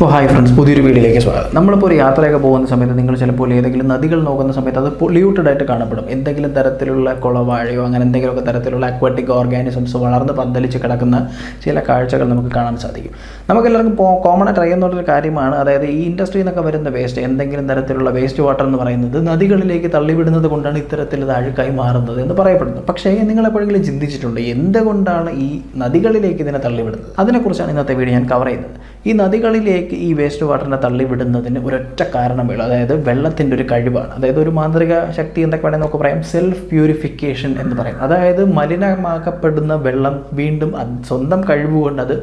ഇപ്പോൾ hi friends, പുതിയൊരു വീഡിയോയിലേക്ക് സ്വാഗതം. നമ്മളിപ്പോൾ ഒരു യാത്രയൊക്കെ പോകുന്ന സമയത്ത് നിങ്ങൾ ചിലപ്പോൾ ഏതെങ്കിലും നദികൾ നോക്കുന്ന സമയത്ത് അത് പൊല്യൂട്ടഡ് ആയിട്ട് കാണപ്പെടും. എന്തെങ്കിലും തരത്തിലുള്ള കുളവാഴയോ അങ്ങനെ എന്തെങ്കിലുമൊക്കെ തരത്തിലുള്ള അക്വാറ്റിക് ഓർഗാനിസംസ് വളർന്ന് പന്തലിച്ച് കിടക്കുന്ന ചില കാഴ്ചകൾ നമുക്ക് കാണാൻ സാധിക്കും. നമുക്കെല്ലാവർക്കും കോമൺ ആയിട്ട് അറിയുന്നൊരു കാര്യമാണ്, അതായത് ഈ ഇൻഡസ്ട്രിയിൽ നിന്നൊക്കെ വരുന്ന വേസ്റ്റ്, എന്തെങ്കിലും തരത്തിലുള്ള വേസ്റ്റ് വാട്ടർ എന്ന് പറയുന്നത് നദികളിലേക്ക് തള്ളിവിടുന്നത് കൊണ്ടാണ് ഇത്തരത്തിൽ ഇത് അഴുക്കായി മാറുന്നത് എന്ന് പറയപ്പെടുന്നു. പക്ഷേ നിങ്ങൾ എപ്പോഴെങ്കിലും ചിന്തിച്ചിട്ടുണ്ട് എന്തുകൊണ്ടാണ് ഈ നദികളിലേക്ക് ഇതിനെ തള്ളിവിടുന്നത്? അതിനെക്കുറിച്ചാണ് ഇന്നത്തെ വീഡിയോ ഞാൻ കവർ ചെയ്യുന്നത്. ഈ നദികളിലേക്ക് ഈ വേസ്റ്റ് വാട്ടറിനെ തള്ളിവിടുന്നതിന് ഒരൊറ്റ കാരണമേ ഉള്ളൂ, അതായത് വെള്ളത്തിൻ്റെ ഒരു കഴിവാണ്. അതായത് ഒരു മാന്ത്രിക ശക്തി എന്നൊക്കെ വേണമെങ്കിൽ നമുക്ക് പറയാം, സെൽഫ് പ്യൂരിഫിക്കേഷൻ എന്ന് പറയും. അതായത് മലിനമാക്കപ്പെടുന്ന വെള്ളം വീണ്ടും സ്വന്തം കഴിവുകൊണ്ട് അത്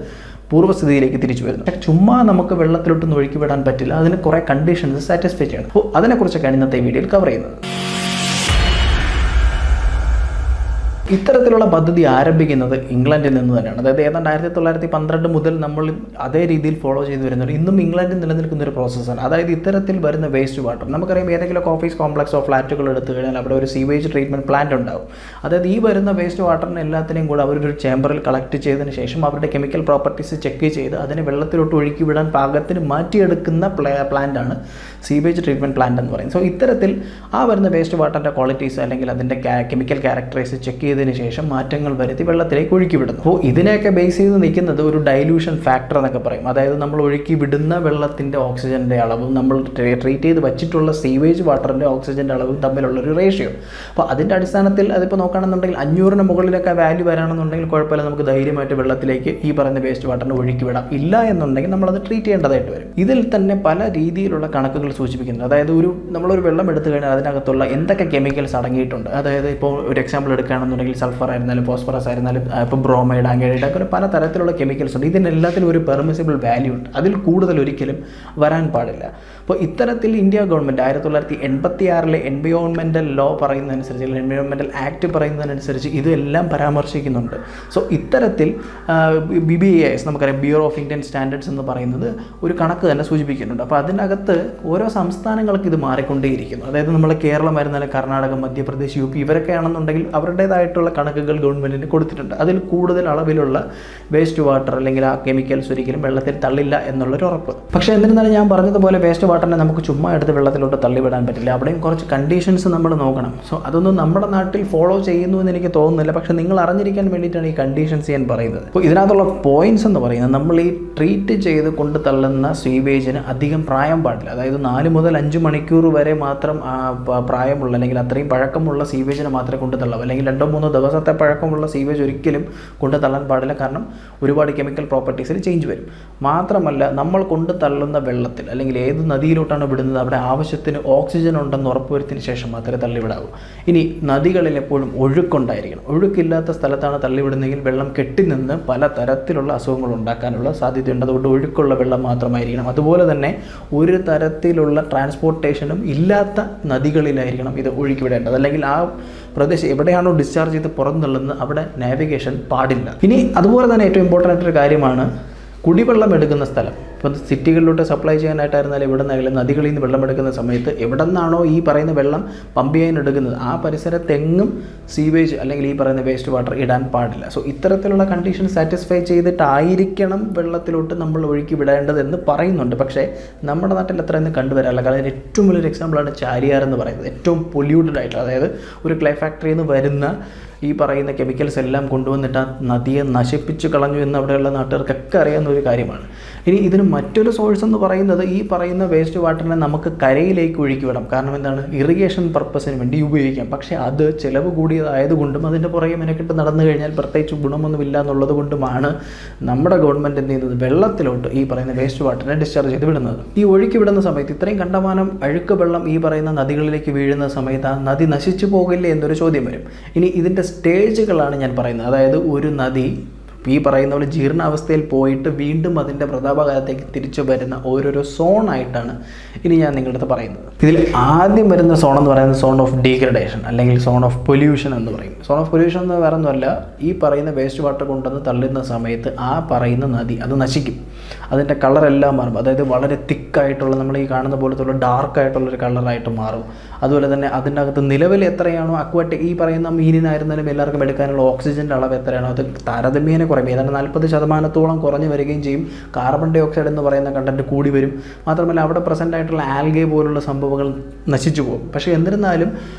പൂർവ്വസ്ഥിതിയിലേക്ക് തിരിച്ചു വരുന്നു. ചുമ്മാ നമുക്ക് വെള്ളത്തിലോട്ടൊന്നും ഒഴുക്കി വിടാൻ പറ്റില്ല, അതിന് കുറേ കണ്ടീഷൻസ് സാറ്റിസ്ഫൈ ചെയ്യണം. അപ്പോൾ അതിനെക്കുറിച്ചൊക്കെയാണ് ഇന്നത്തെ വീഡിയോയിൽ കവർ ചെയ്യുന്നത്. ഇത്തരത്തിലുള്ള പദ്ധതി ആരംഭിക്കുന്നത് ഇംഗ്ലണ്ടിൽ നിന്ന് തന്നെയാണ്. അതായത് ഏതാണ്ട് 1912 മുതൽ നമ്മൾ അതേ രീതിയിൽ ഫോളോ ചെയ്ത് വരുന്നുണ്ട്. ഇന്നും ഇംഗ്ലണ്ടിൽ നിലനിൽക്കുന്ന ഒരു പ്രോസസ്സാണ്. അതായത് ഇത്തരത്തിൽ വരുന്ന വേസ്റ്റ് വാട്ടർ, നമുക്കറിയാം ഏതെങ്കിലും ഓഫീസ് കോംപ്ലക്സോ ഫ്ലാറ്റുകളോ എടുത്തു കഴിഞ്ഞാൽ അവിടെ ഒരു സീവേജ് ട്രീറ്റ്മെൻറ്റ് പ്ലാന്റ് ഉണ്ടാവും. അതായത് ഈ വരുന്ന വേസ്റ്റ് വാട്ടറിനെ എല്ലാത്തിനെയും കൂടെ അവരൊരു ചേമ്പറിൽ കളക്ട് ചെയ്തതിന് ശേഷം അവരുടെ കെമിക്കൽ പ്രോപ്പർട്ടീസ് ചെക്ക് ചെയ്ത് അതിനെ വെള്ളത്തിലോട്ട് ഒഴുക്കി വിടാൻ പാകത്തിന് മാറ്റിയെടുക്കുന്ന പ്ലാന്റാണ് സീവേജ് ട്രീറ്റ്മെൻറ്റ് പ്ലാന്റ് എന്ന് പറയുന്നത്. സോ ഇത്തരത്തിൽ ആ വരുന്ന വേസ്റ്റ് വാട്ടറിൻ്റെ ക്വാളിറ്റീസ് അല്ലെങ്കിൽ അതിൻ്റെ കെമിക്കൽ ക്യാരക്ടറൈസ് ചെക്ക് ചെയ്തതിന് ശേഷം മാറ്റങ്ങൾ വരുത്തി വെള്ളത്തിലേക്ക് ഒഴുക്കി വിടുന്നു. അപ്പോൾ ഇതിനെയൊക്കെ ബേസ് ചെയ്ത് നിൽക്കുന്നത് ഒരു ഡൈല്യൂഷൻ ഫാക്ടർ എന്നൊക്കെ പറയും. അതായത് നമ്മൾ ഒഴുക്കി വിടുന്ന വെള്ളത്തിൻ്റെ ഓക്സിജൻ്റെ അളവും നമ്മൾ ട്രീറ്റ് ചെയ്ത് വച്ചിട്ടുള്ള സീവേജ് വാട്ടറിൻ്റെ ഓക്സിജൻ്റെ അളവും തമ്മിലുള്ളൊരു റേഷ്യോ. അപ്പോൾ അതിൻ്റെ അടിസ്ഥാനത്തിൽ അതിപ്പോൾ നോക്കുകയാണെന്നുണ്ടെങ്കിൽ 500 മുകളിലൊക്കെ വാല്യൂ വരാണെന്നുണ്ടെങ്കിൽ കുഴപ്പമില്ല, നമുക്ക് ധൈര്യമായിട്ട് വെള്ളത്തിലേക്ക് ഈ പറയുന്ന വേസ്റ്റ് വാട്ടറിനെ ഒഴുക്കി വിടാം. ഇല്ല എന്നുണ്ടെങ്കിൽ നമ്മളത് ട്രീറ്റ് ചെയ്യേണ്ടതായിട്ട് വരും. ഇതിൽ തന്നെ പല രീതിയിലുള്ള കണക്കുകൾ സൂചിപ്പിക്കുന്നത്, അതായത് നമ്മളൊരു വെള്ളം എടുത്തു കഴിഞ്ഞാൽ അതിനകത്തുള്ള എന്തൊക്കെ കെമിക്കൽസ് അടങ്ങിയിട്ടുണ്ട്. അതായത് ഇപ്പോൾ ഒരു എക്സാമ്പിൾ എടുക്കുകയാണെന്നുണ്ടെങ്കിൽ സൾഫർ ആയിരുന്നാലും ഫോസ്ഫറസ് ആയിരുന്നാലും ഇപ്പോൾ ബ്രോമൈഡ്, ആംഗൈഡ്, അങ്ങനെ പല തരത്തിലുള്ള കെമിക്കൽസ് ഉണ്ട്. ഇതിനെല്ലാത്തിലും ഒരു പെർമിസിബിൾ വാല്യൂ ഉണ്ട്, അതിൽ കൂടുതൽ ഒരിക്കലും വരാൻ പാടില്ല. അപ്പോൾ ഇത്തരത്തിൽ ഇന്ത്യ ഗവൺമെൻറ് 1986 എൻവയോൺമെൻറ്റൽ ലോ പറയുന്നതനുസരിച്ച്, എൻവയോൺമെൻറ്റൽ ആക്ട് പറയുന്നതനുസരിച്ച് ഇതെല്ലാം പരാമർശിക്കുന്നുണ്ട്. സോ ഇത്തരത്തിൽ BBAS, നമുക്കറിയാം ബ്യൂറോ ഓഫ് ഇന്ത്യൻ സ്റ്റാൻഡേർഡ്സ് എന്ന് പറയുന്നത് ഒരു കണക്ക് തന്നെ സൂചിപ്പിക്കുന്നുണ്ട്. അപ്പോൾ അതിനകത്ത് ഓരോ സംസ്ഥാനങ്ങൾക്ക് ഇത് മാറിക്കൊണ്ടേയിരിക്കുന്നു. അതായത് നമ്മൾ കേരളമായിരുന്നാലും കർണാടക, മധ്യപ്രദേശ്, UP ഇവരൊക്കെ ആണെന്നുണ്ടെങ്കിൽ അവരുടേതായിട്ടുള്ള കണക്കുകൾ ഗവൺമെൻറ്റിന് കൊടുത്തിട്ടുണ്ട്. അതിൽ കൂടുതൽ അളവിലുള്ള വേസ്റ്റ് വാട്ടർ അല്ലെങ്കിൽ ആ കെമിക്കൽസ് ഒരിക്കലും വെള്ളത്തിൽ തള്ളില്ല എന്നുള്ളൊരു ഉറപ്പ്. പക്ഷേ എന്നിരുന്നാലും ഞാൻ പറഞ്ഞതുപോലെ വേസ്റ്റ് വാട്ടറിനെ നമുക്ക് ചുമ്മാ എടുത്ത് വെള്ളത്തിലോട്ട് തള്ളിവിടാൻ പറ്റില്ല. അവിടെയും കുറച്ച് കണ്ടീഷൻസ് നമ്മൾ നോക്കണം. സോ അതൊന്നും നമ്മുടെ നാട്ടിൽ ഫോളോ ചെയ്യുന്നു എന്ന് എനിക്ക് തോന്നുന്നില്ല. പക്ഷേ നിങ്ങൾ അറിഞ്ഞിരിക്കാൻ വേണ്ടിയിട്ടാണ് ഈ കണ്ടീഷൻസ് ഞാൻ പറയുന്നത്. അപ്പോൾ ഇതിനകത്തുള്ള പോയിന്റ്സ് എന്ന് പറയുന്നത്, നമ്മൾ ഈ ട്രീറ്റ് ചെയ്ത് കൊണ്ട് തള്ളുന്ന സ്വീവേജിന് അധികം പ്രായം പാടില്ല. അതായത് 4 മുതൽ 5 മണിക്കൂർ വരെ മാത്രം പ്രായമുള്ള അല്ലെങ്കിൽ അത്രയും പഴക്കമുള്ള സ്വീവേജിനെ മാത്രമേ കൊണ്ട് തള്ളാവൂ. അല്ലെങ്കിൽ 2-3 ദിവസത്തെ പഴക്കമുള്ള സീവേജ് ഒരിക്കലും കൊണ്ട് തള്ളാൻ പാടില്ല. കാരണം ഒരുപാട് കെമിക്കൽ പ്രോപ്പർട്ടീസിൽ ചേഞ്ച് വരും. മാത്രമല്ല, നമ്മൾ കൊണ്ട് തള്ളുന്ന വെള്ളത്തിൽ അല്ലെങ്കിൽ ഏത് നദിയിലോട്ടാണ് വിടുന്നത് അവിടെ ആവശ്യത്തിന് ഓക്സിജൻ ഉണ്ടെന്ന് ഉറപ്പുവരുത്തിയതിന് ശേഷം മാത്രമേ തള്ളിവിടാവൂ. ഇനി നദികളിൽ എപ്പോഴും ഒഴുക്കുണ്ടായിരിക്കണം. ഒഴുക്കില്ലാത്ത സ്ഥലത്താണ് തള്ളിവിടുന്നതെങ്കിൽ വെള്ളം കെട്ടിനിന്ന് പല തരത്തിലുള്ള അസുഖങ്ങൾ ഉണ്ടാക്കാനുള്ള സാധ്യതയുണ്ട്. അതുകൊണ്ട് ഒഴുക്കുള്ള വെള്ളം മാത്രമായിരിക്കണം. അതുപോലെ തന്നെ ഒരു തരത്തിലുള്ള ട്രാൻസ്പോർട്ടേഷനും ഇല്ലാത്ത നദികളിലായിരിക്കണം ഇത് ഒഴുക്കി വിടേണ്ടത്. അല്ലെങ്കിൽ ആ പ്രദേശം എവിടെയാണോ ഡിസ്ചാർജ് ചെയ്ത് പുറന്തള്ളുന്നത് അവിടെ നാവിഗേഷൻ പാടില്ല. ഇനി അതുപോലെ തന്നെ ഏറ്റവും ഇമ്പോർട്ടൻ്റ് ആയിട്ടൊരു കാര്യമാണ് കുടിവെള്ളം എടുക്കുന്ന സ്ഥലം. ഇപ്പോൾ സിറ്റികളിലോട്ട് സപ്ലൈ ചെയ്യാനായിട്ടായിരുന്നാലും എവിടെ നിന്നായാലും നദികളിൽ നിന്ന് വെള്ളം എടുക്കുന്ന സമയത്ത് എവിടെ നിന്നാണോ ഈ പറയുന്ന വെള്ളം പമ്പ് ചെയ്യാൻ എടുക്കുന്നത് ആ പരിസരത്തെങ്ങും സീവേജ് അല്ലെങ്കിൽ ഈ പറയുന്ന വേസ്റ്റ് വാട്ടർ ഇടാൻ പാടില്ല. സോ ഇത്തരത്തിലുള്ള കണ്ടീഷൻ സാറ്റിസ്ഫൈ ചെയ്തിട്ടായിരിക്കണം വെള്ളത്തിലോട്ട് നമ്മൾ ഒഴുക്കി വിടേണ്ടതെന്ന് പറയുന്നുണ്ട്. പക്ഷേ നമ്മുടെ നാട്ടിൽ അത്രയൊന്നും കണ്ടുവരാറില്ല. കാരണം ഏറ്റവും വലിയൊരു എക്സാമ്പിളാണ് ചാലിയാർ എന്ന് പറയുന്നത്. ഏറ്റവും പൊല്യൂട്ടഡ് ആയിട്ടുള്ള, അതായത് ഒരു ക്ലേ ഫാക്ടറിയിൽ നിന്ന് വരുന്ന ഈ പറയുന്ന കെമിക്കൽസ് എല്ലാം കൊണ്ടുവന്നിട്ട് ആ നദിയെ നശിപ്പിച്ച് കളഞ്ഞു എന്ന് അവിടെയുള്ള നാട്ടുകാർക്കൊക്കെ അറിയാവുന്ന ഒരു കാര്യമാണ്. ഇനി ഇതിന് മറ്റൊരു സോഴ്സ് എന്ന് പറയുന്നത് ഈ പറയുന്ന വേസ്റ്റ് വാട്ടറിനെ നമുക്ക് കരയിലേക്ക് ഒഴുക്കി വിടാം. കാരണം എന്താണ്, ഇറിഗേഷൻ പർപ്പസിന് വേണ്ടി ഉപയോഗിക്കാം. പക്ഷേ അത് ചിലവ് കൂടിയതായതുകൊണ്ടും അതിൻ്റെ പുറകെ മെനക്കെട്ട് നടന്നു കഴിഞ്ഞാൽ പ്രത്യേകിച്ച് ഗുണമൊന്നുമില്ല എന്നുള്ളത് കൊണ്ടുമാണ് നമ്മുടെ ഗവൺമെൻറ് എന്ത് ചെയ്യുന്നത്, വെള്ളത്തിലോട്ട് ഈ പറയുന്ന വേസ്റ്റ് വാട്ടറിനെ ഡിസ്ചാർജ് ചെയ്ത് വിടുന്നത്. ഈ ഒഴുക്കി വിടുന്ന സമയത്ത് ഇത്രയും കണ്ടമാനം അഴുക്ക് വെള്ളം ഈ പറയുന്ന നദികളിലേക്ക് വീഴുന്ന സമയത്ത് ആ നദി നശിച്ചു പോകില്ലേ എന്നൊരു ചോദ്യം വരും. ഇനി ഇതിൻ്റെ സ്റ്റേജുകളാണ് ഞാൻ പറയുന്നത്. അതായത് ഒരു നദി ഈ പറയുന്ന പോലെ ജീർണാവസ്ഥയിൽ പോയിട്ട് വീണ്ടും അതിൻ്റെ പ്രതാപകാലത്തേക്ക് തിരിച്ചു വരുന്ന ഓരോരോ സോണായിട്ടാണ് ഇനി ഞാൻ നിങ്ങളുടെ അടുത്ത് പറയുന്നത്. ഇതിൽ ആദ്യം വരുന്ന സോൺ എന്ന് പറയുന്നത് സോൺ ഓഫ് ഡീഗ്രഡേഷൻ അല്ലെങ്കിൽ സോൺ ഓഫ് പൊല്യൂഷൻ എന്ന് പറയും. സോൺ ഓഫ് പൊല്യൂഷൻ എന്ന് വേറെ ഒന്നുമല്ല, ഈ പറയുന്ന വേസ്റ്റ് വാട്ടർ കൊണ്ടുവന്ന് തള്ളുന്ന സമയത്ത് ആ പറയുന്ന നദി അത് നശിക്കും. അതിൻ്റെ കളറെല്ലാം മാറും. അതായത് വളരെ തിക്കായിട്ടുള്ള നമ്മൾ ഈ കാണുന്ന പോലത്തുള്ള ഡാർക്കായിട്ടുള്ളൊരു കളറായിട്ട് മാറും. അതുപോലെ തന്നെ അതിനകത്ത് നിലവിൽ എത്രയാണോ അക്വാട്ടിക് ഈ പറയുന്ന മീനിനായിരുന്നാലും എല്ലാവർക്കും എടുക്കാനുള്ള ഓക്സിജൻ്റെ അളവ് എത്രയാണോ അത് താരതമ്യേന കുറയും. ഏതാണ്ട് 40% കുറഞ്ഞു വരികയും ചെയ്യും. കാർബൺ ഡൈ ഓക്സൈഡ് എന്ന് പറയുന്ന കണ്ടൻറ്റ് കൂടി വരും. മാത്രമല്ല അവിടെ പ്രസൻ്റ് ആയിട്ടുള്ള ആൽഗെ പോലുള്ള സംഭവങ്ങൾ നശിച്ചു പോകും. പക്ഷേ എന്നിരുന്നാലും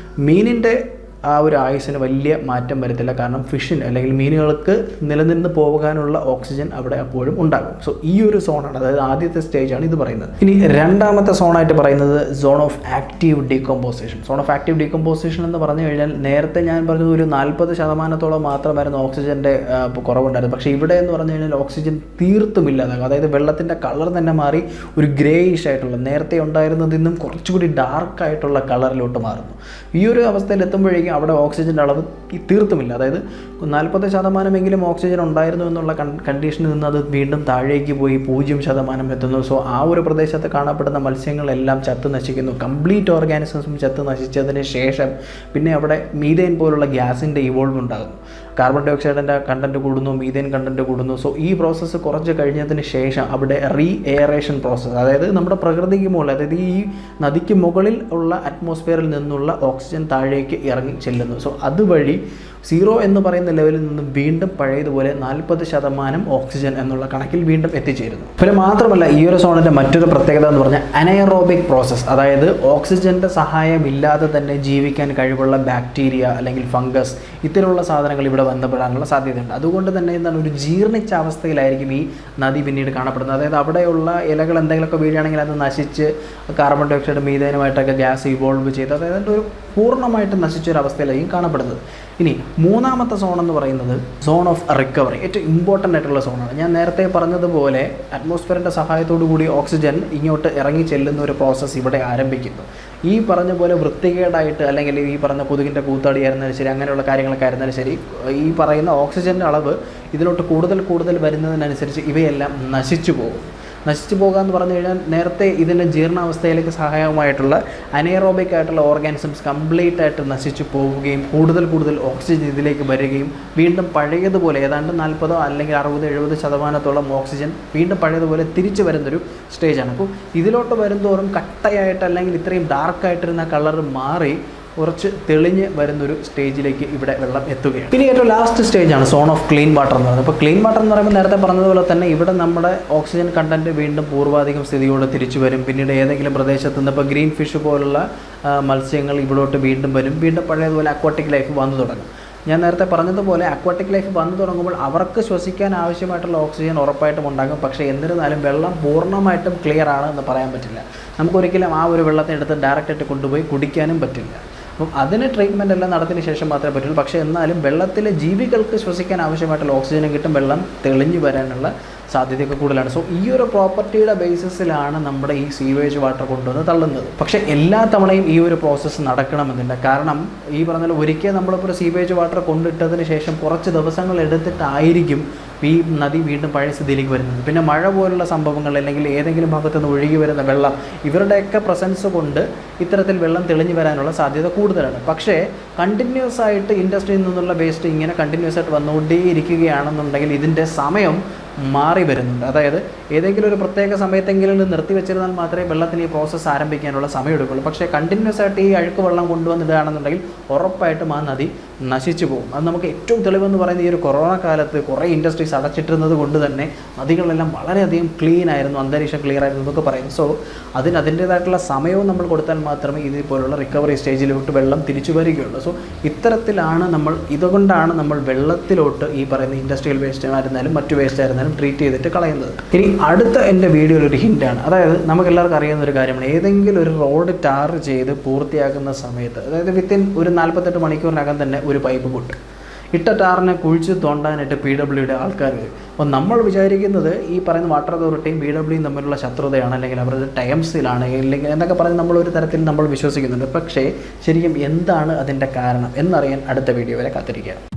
മീനിൻ്റെ ആ ഒരു ആയുസ്സിന് വലിയ മാറ്റം വരത്തില്ല. കാരണം ഫിഷിന് അല്ലെങ്കിൽ മീനുകൾക്ക് നിലനിന്ന് പോകാനുള്ള ഓക്സിജൻ അവിടെ അപ്പോഴും ഉണ്ടാകും. സോ ഈ ഒരു സോണാണ്, അതായത് ആദ്യത്തെ സ്റ്റേജാണ് ഇത് പറയുന്നത്. ഇനി രണ്ടാമത്തെ സോണായിട്ട് പറയുന്നത് zone of active decomposition. Zone of active decomposition എന്ന് പറഞ്ഞു കഴിഞ്ഞാൽ നേരത്തെ ഞാൻ പറഞ്ഞത് ഒരു 40% മാത്രമായിരുന്നു ഓക്സിജൻ്റെ കുറവുണ്ടായിരുന്നു. പക്ഷേ ഇവിടെ എന്ന് പറഞ്ഞു കഴിഞ്ഞാൽ ഓക്സിജൻ തീർത്തും ഇല്ലാതാകും. അതായത് വെള്ളത്തിൻ്റെ കളർ തന്നെ മാറി ഒരു ഗ്രേയിഷ് ആയിട്ടുള്ള, നേരത്തെ ഉണ്ടായിരുന്നതിൽ നിന്നും കുറച്ചുകൂടി ഡാർക്കായിട്ടുള്ള കളറിലോട്ട് മാറുന്നു. ഈ ഒരു അവസ്ഥയിൽ എത്തുമ്പോഴേക്കും അവിടെ ഓക്സിജൻ്റെ അളവ് തീർത്തുമില്ല. അതായത് 40% ഓക്സിജൻ ഉണ്ടായിരുന്നു എന്നുള്ള കണ്ടീഷനിൽ നിന്ന് അത് വീണ്ടും താഴേക്ക് പോയി 0% എത്തുന്നു. സോ ആ ഒരു പ്രദേശത്ത് കാണപ്പെടുന്ന മത്സ്യങ്ങളെല്ലാം ചത്ത് നശിക്കുന്നു. കംപ്ലീറ്റ് ഓർഗാനിസംസും ചത്ത് നശിച്ചതിന് ശേഷം പിന്നെ അവിടെ മീഥേൻ പോലുള്ള ഗ്യാസിൻ്റെ ഇവോൾവ് ഉണ്ടാകുന്നു. കാർബൺ ഡൈ ഓക്സൈഡിൻ്റെ കണ്ടൻറ്റ് കൂടുന്നു, മീഥേൻ കണ്ടൻറ്റ് കൂടുന്നു. സോ ഈ പ്രോസസ്സ് കുറച്ച് കഴിഞ്ഞതിന് ശേഷം അവിടെ റീ എയറേഷൻ പ്രോസസ്സ്, അതായത് നമ്മുടെ പ്രകൃതിക്ക് മുകളിൽ, അതായത് ഈ നദിക്ക് മുകളിൽ ഉള്ള അറ്റ്മോസ്ഫിയറിൽ നിന്നുള്ള ഓക്സിജൻ താഴേക്ക് ഇറങ്ങി ചെല്ലുന്നു. സോ അതുവഴി 0 എന്ന് പറയുന്ന ലെവലിൽ നിന്ന് വീണ്ടും പഴയതുപോലെ 40% ഓക്സിജൻ എന്നുള്ള കണക്കിൽ വീണ്ടും എത്തിച്ചേരുന്നു. പിന്നെ മാത്രമല്ല ഈ ഒരു സോണിൻ്റെ മറ്റൊരു പ്രത്യേകത എന്ന് പറഞ്ഞാൽ അനയറോബിക് പ്രോസസ്സ്, അതായത് ഓക്സിജൻ്റെ സഹായമില്ലാതെ തന്നെ ജീവിക്കാൻ കഴിവുള്ള ബാക്ടീരിയ അല്ലെങ്കിൽ ഫംഗസ് ഇത്തരമുള്ള സാധനങ്ങൾ ഇവിടെ ബന്ധപ്പെടാനുള്ള സാധ്യതയുണ്ട്. അതുകൊണ്ട് തന്നെ എന്താണ് ഒരു ജീർണിച്ച അവസ്ഥയിലായിരിക്കും ഈ നദി പിന്നീട് കാണപ്പെടുന്നത്. അതായത് അവിടെയുള്ള ഇലകൾ എന്തെങ്കിലുമൊക്കെ വീഴുകയാണെങ്കിൽ അത് നശിച്ച് കാർബൺ ഡൈ ഓക്സൈഡ് മീഥേനുമായിട്ടൊക്കെ ഗ്യാസ് ഇവോൾവ് ചെയ്ത് അതായത് ഒരു പൂർണ്ണമായിട്ട് നശിച്ചൊരവസ്ഥയിലായിരിക്കും കാണപ്പെടുന്നത്. ഇനി മൂന്നാമത്തെ സോൺ എന്ന് പറയുന്നത് സോൺ ഓഫ് റിക്കവറി, ഏറ്റവും ഇമ്പോർട്ടൻ്റ് ആയിട്ടുള്ള സോണാണ്. ഞാൻ നേരത്തെ പറഞ്ഞതുപോലെ അറ്റ്മോസ്ഫിയറിൻ്റെ സഹായത്തോടു കൂടി ഓക്സിജൻ ഇങ്ങോട്ട് ഇറങ്ങി ചെല്ലുന്ന ഒരു പ്രോസസ്സ് ഇവിടെ ആരംഭിക്കുന്നു. ഈ പറഞ്ഞ പോലെ വൃത്തികേടായിട്ട് അല്ലെങ്കിൽ ഈ പറഞ്ഞ കൊതുകിൻ്റെ കൂത്താടി ആയിരുന്നാലും ശരി, അങ്ങനെയുള്ള കാര്യങ്ങളൊക്കെ ആയിരുന്നാലും ശരി, ഈ പറയുന്ന ഓക്സിജൻ്റെ അളവ് ഇതിലോട്ട് കൂടുതൽ വരുന്നതിനനുസരിച്ച് ഇവയെല്ലാം നശിച്ചു പോകും. നശിച്ചു പോകുക എന്ന് പറഞ്ഞു കഴിഞ്ഞാൽ നേരത്തെ ഇതിൻ്റെ ജീർണാവസ്ഥയിലേക്ക് സഹായകമായിട്ടുള്ള അനേറോബിക് ആയിട്ടുള്ള ഓർഗാനിസംസ് കംപ്ലീറ്റ് ആയിട്ട് നശിച്ചു പോവുകയും കൂടുതൽ ഓക്സിജൻ ഇതിലേക്ക് വരികയും വീണ്ടും പഴയതുപോലെ ഏതാണ്ട് 40 അല്ലെങ്കിൽ 60-70% ഓക്സിജൻ വീണ്ടും പഴയതുപോലെ തിരിച്ചു വരുന്നൊരു സ്റ്റേജാണ്. അപ്പോൾ ഇതിലോട്ട് വരുന്തോറും കട്ടയായിട്ട് അല്ലെങ്കിൽ ഇത്രയും ഡാർക്കായിട്ടിരുന്ന കളർ മാറി കുറച്ച് തെളിഞ്ഞ് വരുന്നൊരു സ്റ്റേജിലേക്ക് ഇവിടെ വെള്ളം എത്തുകയാണ്. ഇനി ഏറ്റവും ലാസ്റ്റ് സ്റ്റേജാണ് സോൺ ഓഫ് ക്ലീൻ വാട്ടർ എന്ന് പറയുന്നത്. അപ്പോൾ ക്ലീൻ വാട്ടർ എന്ന് പറയുമ്പോൾ നേരത്തെ പറഞ്ഞതുപോലെ തന്നെ ഇവിടെ നമ്മുടെ ഓക്സിജൻ കണ്ടൻറ്റ് വീണ്ടും പൂർവാധികം സ്ഥിതിയോട് തിരിച്ചു വരും. പിന്നീട് ഏതെങ്കിലും പ്രദേശത്ത് നിന്ന് ഇപ്പോൾ ഗ്രീൻ ഫിഷ് പോലുള്ള മത്സ്യങ്ങൾ ഇവിടോട്ട് വീണ്ടും വരും. വീണ്ടും പഴയതുപോലെ അക്വാട്ടിക് ലൈഫ് വന്നു തുടങ്ങും. ഞാൻ നേരത്തെ പറഞ്ഞതുപോലെ അക്വാട്ടിക് ലൈഫ് വന്നു തുടങ്ങുമ്പോൾ അവർക്ക് ശ്വസിക്കാൻ ആവശ്യമായിട്ടുള്ള ഓക്സിജൻ ഉറപ്പായിട്ടും ഉണ്ടാകും. പക്ഷേ എന്നിരുന്നാലും വെള്ളം പൂർണ്ണമായിട്ടും ക്ലിയർ ആണ് എന്ന് പറയാൻ പറ്റില്ല. നമുക്കൊരിക്കലും ആ ഒരു വെള്ളത്തെ എടുത്ത് ഡയറക്റ്റായിട്ട് കൊണ്ടുപോയി കുടിക്കാനും പറ്റില്ല. അപ്പം അതിന് ട്രീറ്റ്മെൻ്റ് എല്ലാം നടത്തിയതിന് ശേഷം മാത്രമേ പറ്റുള്ളൂ. പക്ഷേ എന്നാലും വെള്ളത്തിലെ ജീവികൾക്ക് ശ്വസിക്കാൻ ആവശ്യമായിട്ടുള്ള ഓക്സിജനും കിട്ടും, വെള്ളം തെളിഞ്ഞു വരാനുള്ള സാധ്യതയൊക്കെ കൂടുതലാണ്. സോ ഈ ഒരു പ്രോപ്പർട്ടിയുടെ ബേസിസിലാണ് നമ്മുടെ ഈ സീവേജ് വാട്ടർ കൊണ്ടുവന്ന് തള്ളുന്നത്. പക്ഷേ എല്ലാ തവണയും ഈ ഒരു പ്രോസസ്സ് നടക്കണമെന്നില്ല. കാരണം ഈ പറഞ്ഞാൽ ഒരിക്കൽ നമ്മളിപ്പോൾ ഒരു സീവേജ് വാട്ടർ കൊണ്ടിട്ടതിന് ശേഷം കുറച്ച് ദിവസങ്ങൾ എടുത്തിട്ടായിരിക്കും ഈ നദി വീണ്ടും പഴയ സ്ഥിതിയിലേക്ക് വരുന്നത്. പിന്നെ മഴ പോലുള്ള സംഭവങ്ങൾ അല്ലെങ്കിൽ ഏതെങ്കിലും ഭാഗത്ത് നിന്ന് ഒഴുകി വരുന്ന വെള്ളം ഇവരുടെയൊക്കെ പ്രസൻസ് കൊണ്ട് ഇത്തരത്തിൽ വെള്ളം തെളിഞ്ഞു വരാനുള്ള സാധ്യത കൂടുതലാണ്. പക്ഷേ കണ്ടിന്യൂസ് ആയിട്ട് ഇൻഡസ്ട്രിയിൽ നിന്നുള്ള വേസ്റ്റ് ഇങ്ങനെ കണ്ടിന്യൂസ് ആയിട്ട് വന്നുകൊണ്ടേയിരിക്കുകയാണെന്നുണ്ടെങ്കിൽ ഇതിൻ്റെ സമയം മാറി വരുന്നുണ്ട്. അതായത് ഏതെങ്കിലും ഒരു പ്രത്യേക സമയത്തെങ്കിലും നിർത്തി വെച്ചിരുന്നാൽ മാത്രമേ വെള്ളത്തിന് ഈ പ്രോസസ്സ് ആരംഭിക്കാനുള്ള സമയം എടുക്കുള്ളൂ. പക്ഷേ കണ്ടിന്യൂസ് ആയിട്ട് ഈ അഴുക്ക് വെള്ളം കൊണ്ടുവന്നിടുകയാണെന്നുണ്ടെങ്കിൽ ഉറപ്പായിട്ടും ആ നദി നശിച്ചു പോകും. അത് നമുക്ക് ഏറ്റവും തെളിവെന്ന് പറയുന്നത് ഈ ഒരു കൊറോണ കാലത്ത് കുറേ ഇൻഡസ്ട്രീസ് അടച്ചിട്ടിരുന്നത് കൊണ്ട് തന്നെ നദികളെല്ലാം വളരെയധികം ക്ലീൻ ആയിരുന്നു, അന്തരീക്ഷം ക്ലിയർ ആയിരുന്നു എന്നൊക്കെ പറയും. സോ അതിൻ്റേതായിട്ടുള്ള സമയവും നമ്മൾ കൊടുത്താൽ മാത്രമേ ഇതേപോലുള്ള റിക്കവറി സ്റ്റേജിലോട്ട് വെള്ളം തിരിച്ചു വരികയുള്ളൂ. സോ ഇത്തരത്തിലാണ് ഇതുകൊണ്ടാണ് നമ്മൾ വെള്ളത്തിലോട്ട് ഈ പറയുന്ന ഇൻഡസ്ട്രിയൽ വേസ്റ്റ് ആയിരുന്നാലും മറ്റു വേസ്റ്റ് ആയിരുന്നാലും ട്രീറ്റ് ചെയ്തിട്ട് കളയുന്നത്. ഇനി അടുത്ത എൻ്റെ വീഡിയോയിൽ ഒരു ഹിൻ്റാണ്. അതായത് നമുക്കെല്ലാവർക്കും അറിയുന്ന ഒരു കാര്യമാണ്, ഏതെങ്കിലും ഒരു റോഡ് ടാർ ചെയ്ത് പൂർത്തിയാക്കുന്ന സമയത്ത് അതായത് വിത്തിൻ ഒരു 48 മണിക്കൂറിനകം തന്നെ ഒരു പൈപ്പ് പൊട്ടും. ഇട്ട ടാറിനെ കുഴിച്ച് തോണ്ടാനായിട്ട് PWD ആൾക്കാർ വരും. അപ്പോൾ നമ്മൾ വിചാരിക്കുന്നത് ഈ പറയുന്ന വാട്ടർ അതോറിറ്റിയും PWDയും തമ്മിലുള്ള ശത്രുതയാണ്, അല്ലെങ്കിൽ അവരുടെ ടൈംസിലാണ്, അല്ലെങ്കിൽ എന്നൊക്കെ പറഞ്ഞ് നമ്മളൊരു തരത്തിൽ നമ്മൾ വിശ്വസിക്കുന്നുണ്ട്. പക്ഷേ ശരിക്കും എന്താണ് അതിൻ്റെ കാരണം എന്നറിയാൻ അടുത്ത വീഡിയോ വരെ കാത്തിരിക്കുക.